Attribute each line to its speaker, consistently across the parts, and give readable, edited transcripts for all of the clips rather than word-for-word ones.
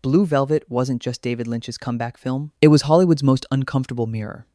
Speaker 1: Blue Velvet wasn't just David Lynch's comeback film, it was Hollywood's most uncomfortable mirror.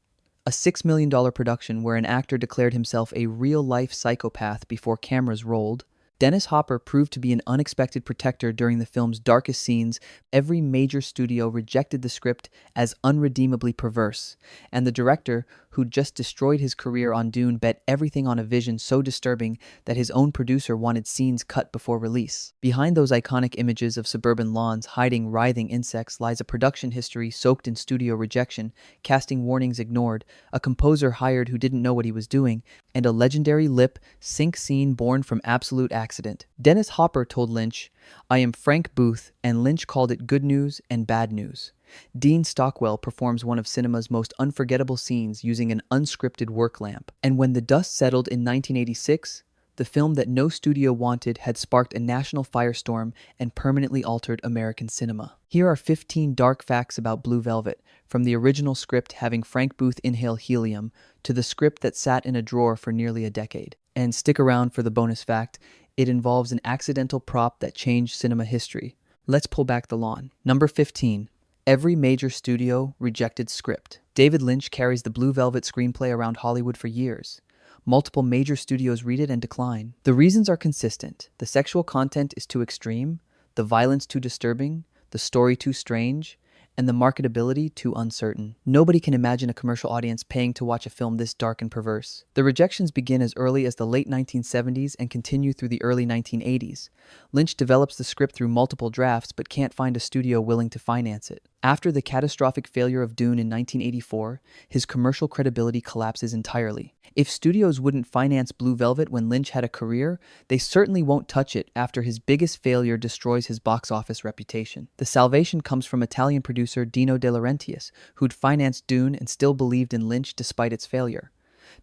Speaker 1: A $6 million production where an actor declared himself a real-life psychopath before cameras rolled. Dennis Hopper proved to be an unexpected protector during the film's darkest scenes. Every major studio rejected the script as unredeemably perverse, and the director, who'd just destroyed his career on Dune, bet everything on a vision so disturbing that his own producer wanted scenes cut before release. Behind those iconic images of suburban lawns hiding writhing insects lies a production history soaked in studio rejection, casting warnings ignored, a composer hired who didn't know what he was doing, and a legendary lip-sync scene born from absolute accident. Dennis Hopper told Lynch, "I am Frank Booth," and Lynch called it good news and bad news. Dean Stockwell performs one of cinema's most unforgettable scenes using an unscripted work lamp. And when the dust settled in 1986, the film that no studio wanted had sparked a national firestorm and permanently altered American cinema. Here are 15 dark facts about Blue Velvet, from the original script having Frank Booth inhale helium to the script that sat in a drawer for nearly a decade. And stick around for the bonus fact, it involves an accidental prop that changed cinema history. Let's pull back the lawn. Number 15. Every major studio rejected script. David Lynch carries the Blue Velvet screenplay around Hollywood for years. Multiple major studios read it and decline. The reasons are consistent. The sexual content is too extreme, the violence too disturbing, the story too strange, and the marketability too uncertain. Nobody can imagine a commercial audience paying to watch a film this dark and perverse. The rejections begin as early as the late 1970s and continue through the early 1980s. Lynch develops the script through multiple drafts but can't find a studio willing to finance it. After the catastrophic failure of Dune in 1984, his commercial credibility collapses entirely. If studios wouldn't finance Blue Velvet when Lynch had a career, they certainly won't touch it after his biggest failure destroys his box office reputation. The salvation comes from Italian producer Dino De Laurentiis, who'd financed Dune and still believed in Lynch despite its failure.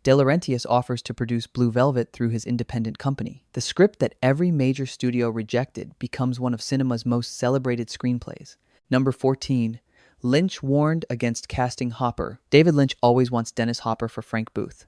Speaker 1: De Laurentiis offers to produce Blue Velvet through his independent company. The script that every major studio rejected becomes one of cinema's most celebrated screenplays. Number 14. Lynch warned against casting Hopper. David Lynch always wants Dennis Hopper for Frank Booth.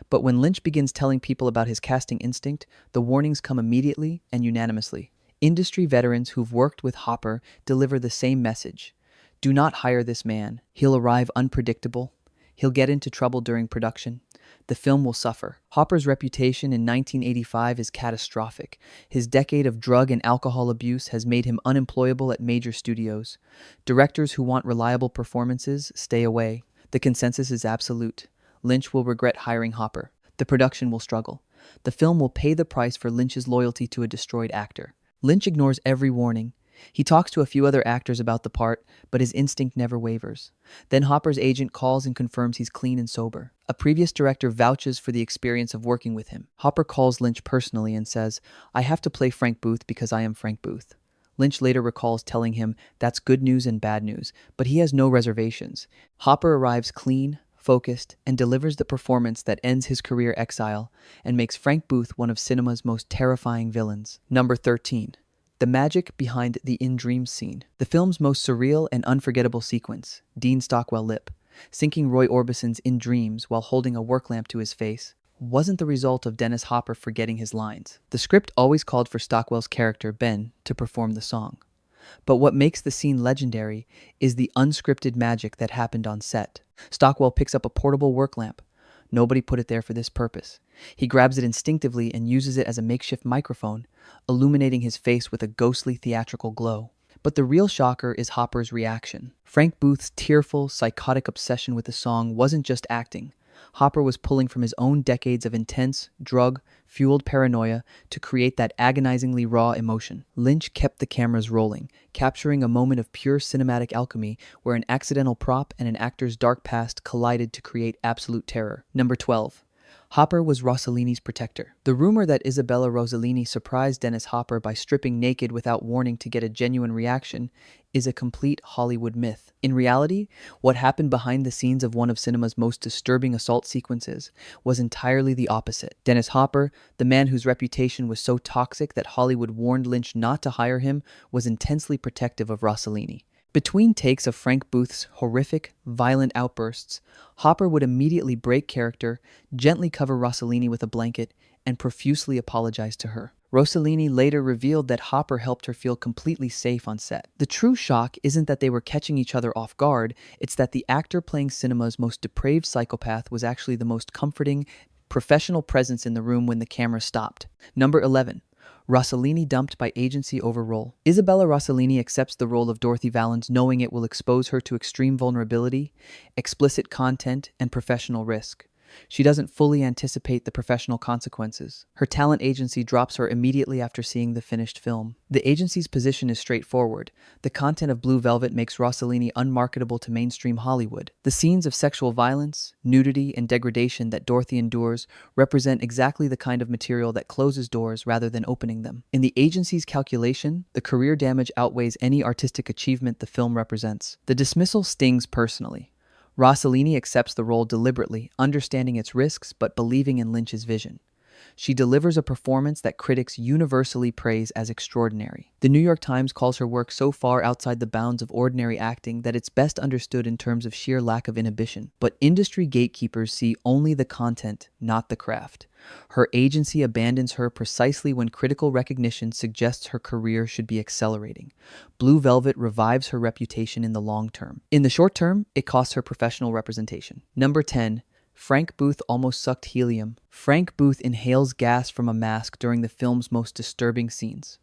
Speaker 1: But when Lynch begins telling people about his casting instinct, the warnings come immediately and unanimously. Industry veterans who've worked with Hopper deliver the same message. Do not hire this man. He'll arrive unpredictable. He'll get into trouble during production. The film will suffer. Hopper's reputation in 1985 is catastrophic. His decade of drug and alcohol abuse has made him unemployable at major studios. Directors who want reliable performances stay away. The consensus is absolute. Lynch will regret hiring Hopper. The production will struggle. The film will pay the price for Lynch's loyalty to a destroyed actor. Lynch ignores every warning. He talks to a few other actors about the part, but his instinct never wavers. Then Hopper's agent calls and confirms he's clean and sober. A previous director vouches for the experience of working with him. Hopper calls Lynch personally and says, "I have to play Frank Booth because I am Frank Booth." Lynch later recalls telling him that's good news and bad news, but he has no reservations. Hopper arrives clean, focused, and delivers the performance that ends his career exile and makes Frank Booth one of cinema's most terrifying villains. Number 13. The magic behind the In Dreams scene. The film's most surreal and unforgettable sequence, Dean Stockwell lip, syncing Roy Orbison's In Dreams while holding a work lamp to his face, wasn't the result of Dennis Hopper forgetting his lines. The script always called for Stockwell's character, Ben, to perform the song. But what makes the scene legendary is the unscripted magic that happened on set. Stockwell picks up a portable work lamp. Nobody put it there for this purpose. He grabs it instinctively and uses it as a makeshift microphone, illuminating his face with a ghostly theatrical glow. But the real shocker is Hopper's reaction. Frank Booth's tearful, psychotic obsession with the song wasn't just acting. Hopper was pulling from his own decades of intense, drug-fueled paranoia to create that agonizingly raw emotion. Lynch kept the cameras rolling, capturing a moment of pure cinematic alchemy where an accidental prop and an actor's dark past collided to create absolute terror. Number 12. Hopper was Rossellini's protector. The rumor that Isabella Rossellini surprised Dennis Hopper by stripping naked without warning to get a genuine reaction is a complete Hollywood myth. In reality, what happened behind the scenes of one of cinema's most disturbing assault sequences was entirely the opposite. Dennis Hopper, the man whose reputation was so toxic that Hollywood warned Lynch not to hire him, was intensely protective of Rossellini. Between takes of Frank Booth's horrific, violent outbursts, Hopper would immediately break character, gently cover Rossellini with a blanket, and profusely apologize to her. Rossellini later revealed that Hopper helped her feel completely safe on set. The true shock isn't that they were catching each other off guard, it's that the actor playing cinema's most depraved psychopath was actually the most comforting, professional presence in the room when the camera stopped. Number 11. Rossellini dumped by agency over role. Isabella Rossellini accepts the role of Dorothy Valens knowing it will expose her to extreme vulnerability, explicit content, and professional risk. She doesn't fully anticipate the professional consequences. Her talent agency drops her immediately after seeing the finished film. The agency's position is straightforward. The content of Blue Velvet makes Rossellini unmarketable to mainstream Hollywood. The scenes of sexual violence, nudity, and degradation that Dorothy endures represent exactly the kind of material that closes doors rather than opening them. In the agency's calculation, the career damage outweighs any artistic achievement the film represents. The dismissal stings personally. Rossellini accepts the role deliberately, understanding its risks but believing in Lynch's vision. She delivers a performance that critics universally praise as extraordinary. The New York Times calls her work so far outside the bounds of ordinary acting that it's best understood in terms of sheer lack of inhibition. But industry gatekeepers see only the content, not the craft. Her agency abandons her precisely when critical recognition suggests her career should be accelerating. Blue Velvet revives her reputation in the long term. In the short term, it costs her professional representation. Number 10. Frank Booth almost sucked helium. Frank Booth inhales gas from a mask during the film's most disturbing scenes.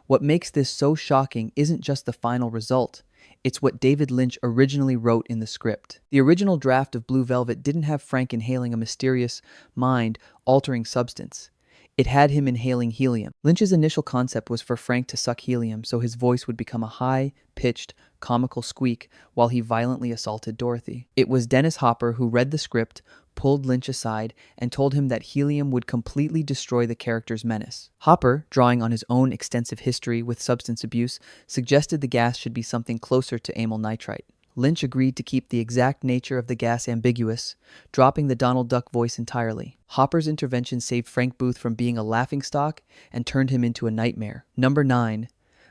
Speaker 1: What makes this so shocking isn't just the final result. It's what David Lynch originally wrote in the script. The original draft of Blue Velvet didn't have Frank inhaling a mysterious, mind-altering substance. It had him inhaling helium. Lynch's initial concept was for Frank to suck helium so his voice would become a high-pitched, comical squeak while he violently assaulted Dorothy. It was Dennis Hopper who read the script, pulled Lynch aside, and told him that helium would completely destroy the character's menace. Hopper, drawing on his own extensive history with substance abuse, suggested the gas should be something closer to amyl nitrite. Lynch agreed to keep the exact nature of the gas ambiguous, dropping the Donald Duck voice entirely. Hopper's intervention saved Frank Booth from being a laughingstock and turned him into a nightmare. Number 9.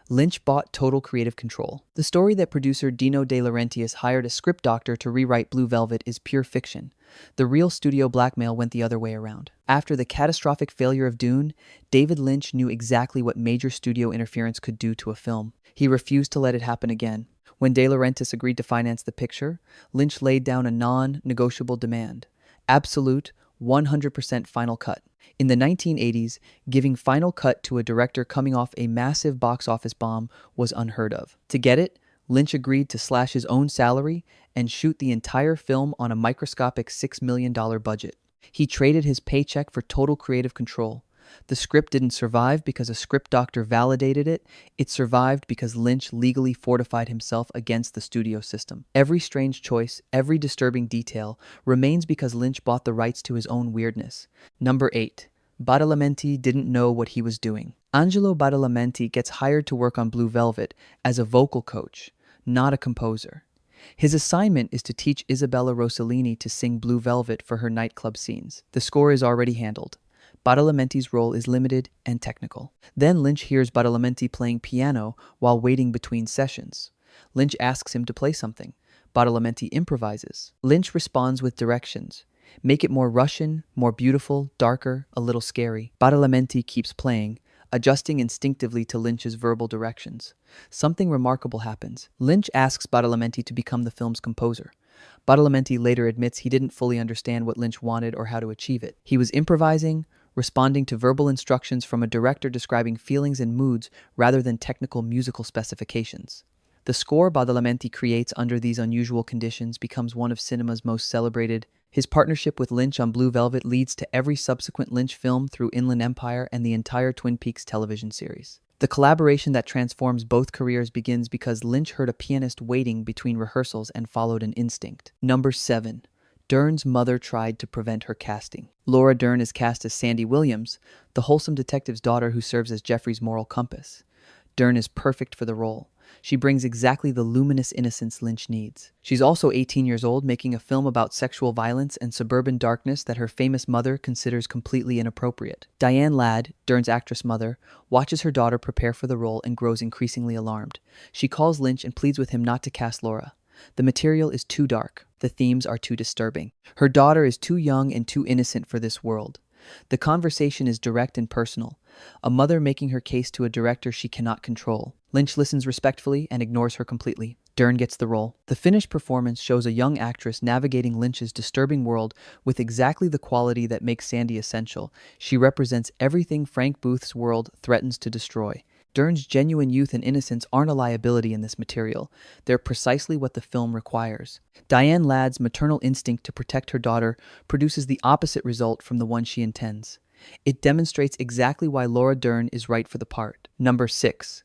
Speaker 1: Lynch bought total creative control. The story that producer Dino De Laurentiis hired a script doctor to rewrite Blue Velvet is pure fiction. The real studio blackmail went the other way around. After the catastrophic failure of Dune, David Lynch knew exactly what major studio interference could do to a film. He refused to let it happen again. When De Laurentiis agreed to finance the picture, Lynch laid down a non-negotiable demand: absolute, 100% final cut. In the 1980s, giving final cut to a director coming off a massive box office bomb was unheard of. To get it, Lynch agreed to slash his own salary and shoot the entire film on a microscopic $6 million budget. He traded his paycheck for total creative control. The script didn't survive because a script doctor validated it. It survived because Lynch legally fortified himself against the studio system. Every strange choice, every disturbing detail remains because Lynch bought the rights to his own weirdness. Number 8. Badalamenti didn't know what he was doing. Angelo Badalamenti gets hired to work on Blue Velvet as a vocal coach, not a composer. His assignment is to teach Isabella Rossellini to sing Blue Velvet for her nightclub scenes. The score is already handled. Badalamenti's role is limited and technical. Then Lynch hears Badalamenti playing piano while waiting between sessions. Lynch asks him to play something. Badalamenti improvises. Lynch responds with directions. Make it more Russian, more beautiful, darker, a little scary. Badalamenti keeps playing, adjusting instinctively to Lynch's verbal directions. Something remarkable happens. Lynch asks Badalamenti to become the film's composer. Badalamenti later admits he didn't fully understand what Lynch wanted or how to achieve it. He was improvising, responding to verbal instructions from a director describing feelings and moods rather than technical musical specifications. The score Badalamenti creates under these unusual conditions becomes one of cinema's most celebrated. His partnership with Lynch on Blue Velvet leads to every subsequent Lynch film through Inland Empire and the entire Twin Peaks television series. The collaboration that transforms both careers begins because Lynch heard a pianist waiting between rehearsals and followed an instinct. Number 7. Dern's mother tried to prevent her casting. Laura Dern is cast as Sandy Williams, the wholesome detective's daughter who serves as Jeffrey's moral compass. Dern is perfect for the role. She brings exactly the luminous innocence Lynch needs. She's also 18 years old, making a film about sexual violence and suburban darkness that her famous mother considers completely inappropriate. Diane Ladd, Dern's actress mother, watches her daughter prepare for the role and grows increasingly alarmed. She calls Lynch and pleads with him not to cast Laura. The material is too dark. The themes are too disturbing. Her daughter is too young and too innocent for this world. The conversation is direct and personal. a mother making her case to a director she cannot control. Lynch listens respectfully and ignores her completely. Dern gets the role. The finished performance shows a young actress navigating Lynch's disturbing world with exactly the quality that makes Sandy essential. She represents everything Frank Booth's world threatens to destroy. Dern's genuine youth and innocence aren't a liability in this material. They're precisely what the film requires. Diane Ladd's maternal instinct to protect her daughter produces the opposite result from the one she intends. It demonstrates exactly why Laura Dern is right for the part. Number 6.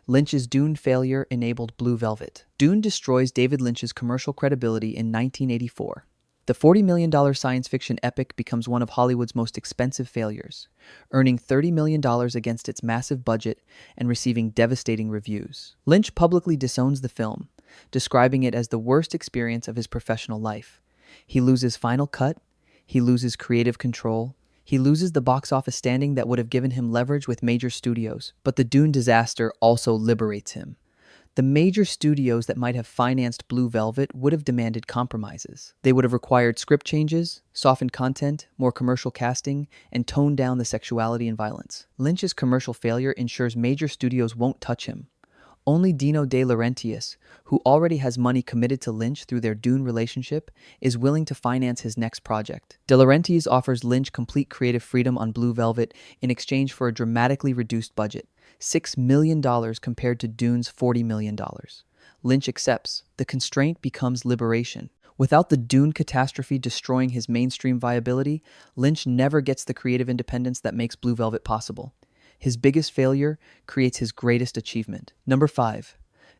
Speaker 1: Lynch's Dune failure enabled Blue Velvet. Dune destroys David Lynch's commercial credibility in 1984. The $40 million science fiction epic becomes one of Hollywood's most expensive failures, earning $30 million against its massive budget and receiving devastating reviews. Lynch publicly disowns the film, describing it as the worst experience of his professional life. He loses final cut, he loses creative control, he loses the box office standing that would have given him leverage with major studios, but the Dune disaster also liberates him. The major studios that might have financed Blue Velvet would have demanded compromises. They would have required script changes, softened content, more commercial casting, and toned down the sexuality and violence. Lynch's commercial failure ensures major studios won't touch him. Only Dino De Laurentiis, who already has money committed to Lynch through their Dune relationship, is willing to finance his next project. De Laurentiis offers Lynch complete creative freedom on Blue Velvet in exchange for a dramatically reduced budget, $6 million compared to Dune's $40 million. Lynch accepts. The constraint becomes liberation. Without the Dune catastrophe destroying his mainstream viability, Lynch never gets the creative independence that makes Blue Velvet possible. His biggest failure creates his greatest achievement. Number 5.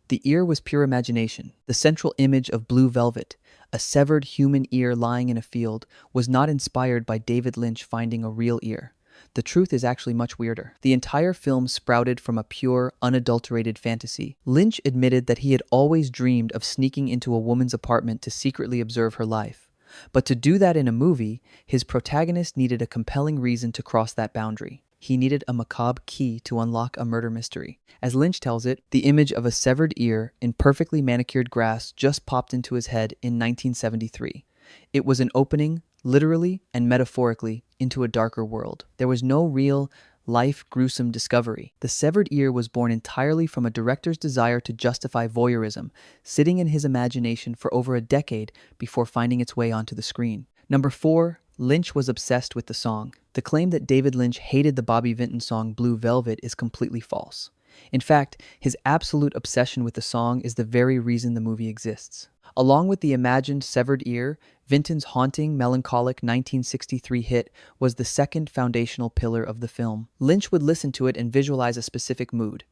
Speaker 1: The ear was pure imagination. The central image of Blue Velvet, a severed human ear lying in a field, was not inspired by David Lynch finding a real ear. The truth is actually much weirder. The entire film sprouted from a pure, unadulterated fantasy. Lynch admitted that he had always dreamed of sneaking into a woman's apartment to secretly observe her life. But to do that in a movie, his protagonist needed a compelling reason to cross that boundary. He needed a macabre key to unlock a murder mystery. As Lynch tells it, the image of a severed ear in perfectly manicured grass just popped into his head in 1973. It was an opening, literally and metaphorically, into a darker world. There was no real, life gruesome discovery. The severed ear was born entirely from a director's desire to justify voyeurism, sitting in his imagination for over a decade before finding its way onto the screen. Number 4. Lynch was obsessed with the song. The claim that David Lynch hated the Bobby Vinton song Blue Velvet is completely false. In fact, his absolute obsession with the song is the very reason the movie exists. Along with the imagined severed ear, Vinton's haunting, melancholic 1963 hit was the second foundational pillar of the film. Lynch would listen to it and visualize a specific mood: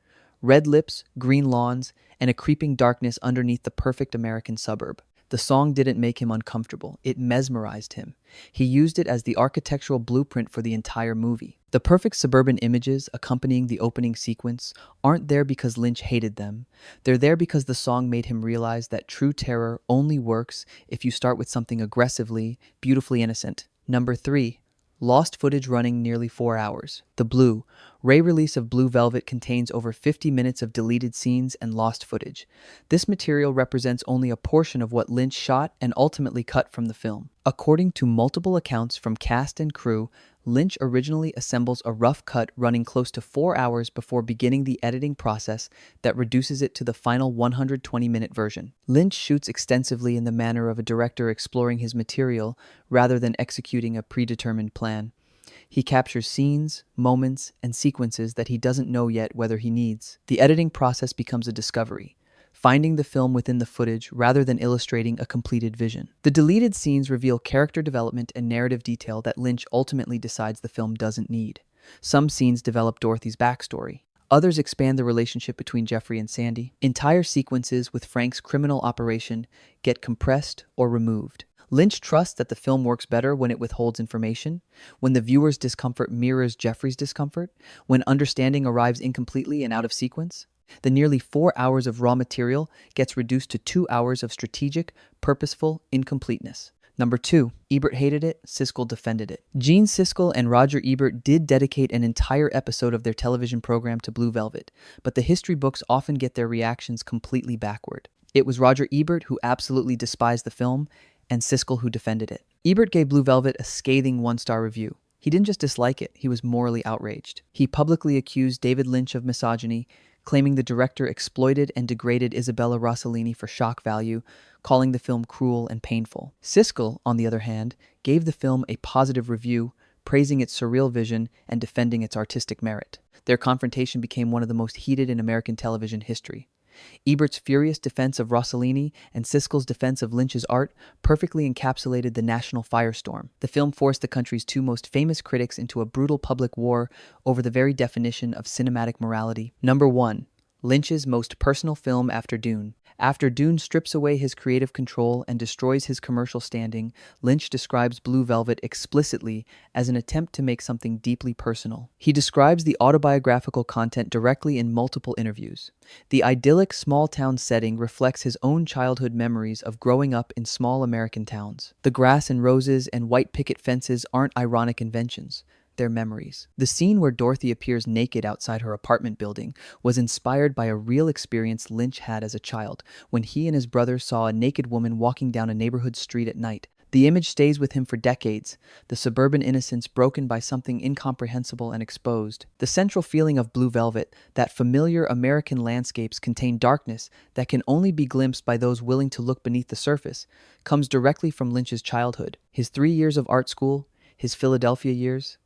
Speaker 1: red lips, green lawns, and a creeping darkness underneath the perfect American suburb. The song didn't make him uncomfortable, it mesmerized him. He used it as the architectural blueprint for the entire movie. The perfect suburban images accompanying the opening sequence aren't there because Lynch hated them. They're there because the song made him realize that true terror only works if you start with something aggressively, beautifully innocent. Number 3. Lost footage running nearly 4 hours. The Blu-ray release of Blue Velvet contains over 50 minutes of deleted scenes and lost footage. This material represents only a portion of what Lynch shot and ultimately cut from the film. According to multiple accounts from cast and crew, Lynch originally assembles a rough cut running close to 4 hours before beginning the editing process that reduces it to the final 120-minute version. Lynch shoots extensively in the manner of a director exploring his material rather than executing a predetermined plan. He captures scenes, moments, and sequences that he doesn't know yet whether he needs. The editing process becomes a discovery, finding the film within the footage rather than illustrating a completed vision. The deleted scenes reveal character development and narrative detail that Lynch ultimately decides the film doesn't need. Some scenes develop Dorothy's backstory. Others expand the relationship between Jeffrey and Sandy. Entire sequences with Frank's criminal operation get compressed or removed. Lynch trusts that the film works better when it withholds information, when the viewer's discomfort mirrors Jeffrey's discomfort, when understanding arrives incompletely and out of sequence. The nearly 4 hours of raw material gets reduced to 2 hours of strategic, purposeful incompleteness. Number 2. Ebert hated it, Siskel defended it. Gene Siskel and Roger Ebert did dedicate an entire episode of their television program to Blue Velvet, but the history books often get their reactions completely backward. It was Roger Ebert who absolutely despised the film, and Siskel who defended it. Ebert gave Blue Velvet a scathing 1-star review. He didn't just dislike it, he was morally outraged. He publicly accused David Lynch of misogyny, claiming the director exploited and degraded Isabella Rossellini for shock value, calling the film cruel and painful. Siskel, on the other hand, gave the film a positive review, praising its surreal vision and defending its artistic merit. Their confrontation became one of the most heated in American television history. Ebert's furious defense of Rossellini and Siskel's defense of Lynch's art perfectly encapsulated the national firestorm. The film forced the country's two most famous critics into a brutal public war over the very definition of cinematic morality. Number 1. Lynch's most personal film after Dune. After Dune strips away his creative control and destroys his commercial standing, Lynch describes Blue Velvet explicitly as an attempt to make something deeply personal. He describes the autobiographical content directly in multiple interviews. The idyllic small-town setting reflects his own childhood memories of growing up in small American towns. The grass and roses and white picket fences aren't ironic inventions. Their memories. The scene where Dorothy appears naked outside her apartment building was inspired by a real experience Lynch had as a child when he and his brother saw a naked woman walking down a neighborhood street at night. The image stays with him for decades, the suburban innocence broken by something incomprehensible and exposed. The central feeling of Blue Velvet, that familiar American landscapes contain darkness that can only be glimpsed by those willing to look beneath the surface, comes directly from Lynch's childhood. His 3 years of art school, his Philadelphia years,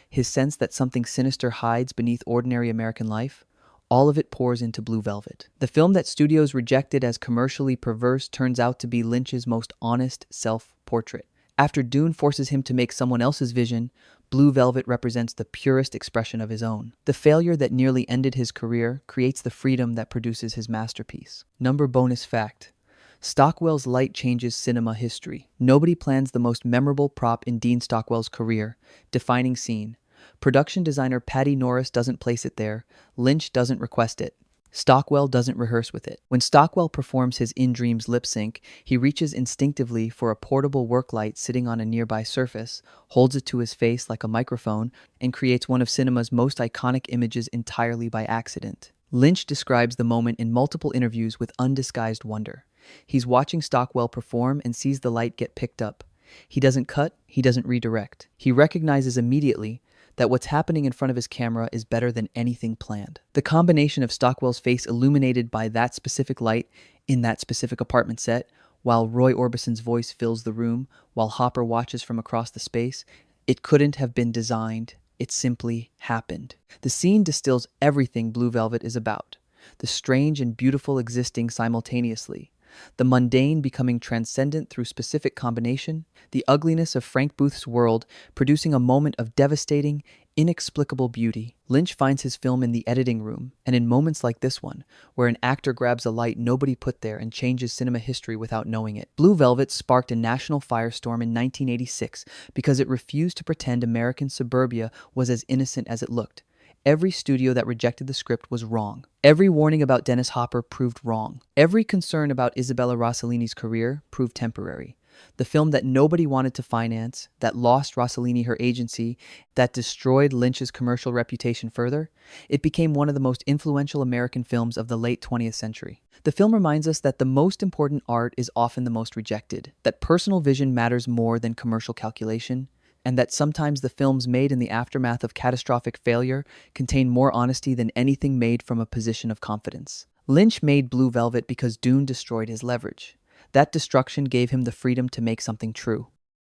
Speaker 1: his sense that something sinister hides beneath ordinary American life, all of it pours into Blue Velvet. The film that studios rejected as commercially perverse turns out to be Lynch's most honest self-portrait. After Dune forces him to make someone else's vision, Blue Velvet represents the purest expression of his own. The failure that nearly ended his career creates the freedom that produces his masterpiece. Number bonus fact. Stockwell's light changes cinema history. Nobody plans the most memorable prop in Dean Stockwell's career, defining scene. Production designer Patty Norris doesn't place it there. Lynch doesn't request it. Stockwell doesn't rehearse with it. When Stockwell performs his In Dreams lip sync, he reaches instinctively for a portable work light sitting on a nearby surface, holds it to his face like a microphone, and creates one of cinema's most iconic images entirely by accident. Lynch describes the moment in multiple interviews with undisguised wonder. He's watching Stockwell perform and sees the light get picked up. He doesn't cut, he doesn't redirect. He recognizes immediately that what's happening in front of his camera is better than anything planned. The combination of Stockwell's face illuminated by that specific light in that specific apartment set, while Roy Orbison's voice fills the room, while Hopper watches from across the space, it couldn't have been designed. It simply happened. The scene distills everything Blue Velvet is about. The strange and beautiful existing simultaneously. The mundane becoming transcendent through specific combination, the ugliness of Frank Booth's world producing a moment of devastating, inexplicable beauty. Lynch finds his film in the editing room, and in moments like this one, where an actor grabs a light nobody put there and changes cinema history without knowing it. Blue Velvet sparked a national firestorm in 1986 because it refused to pretend American suburbia was as innocent as it looked. Every studio that rejected the script was wrong. Every warning about Dennis Hopper proved wrong. Every concern about Isabella Rossellini's career proved temporary. The film that nobody wanted to finance, that lost Rossellini her agency, that destroyed Lynch's commercial reputation further, it became one of the most influential American films of the late 20th century. The film reminds us that the most important art is often the most rejected, that personal vision matters more than commercial calculation, and that sometimes the films made in the aftermath of catastrophic failure contain more honesty than anything made from a position of confidence. Lynch made Blue Velvet because Dune destroyed his leverage. That destruction gave him the freedom to make something true.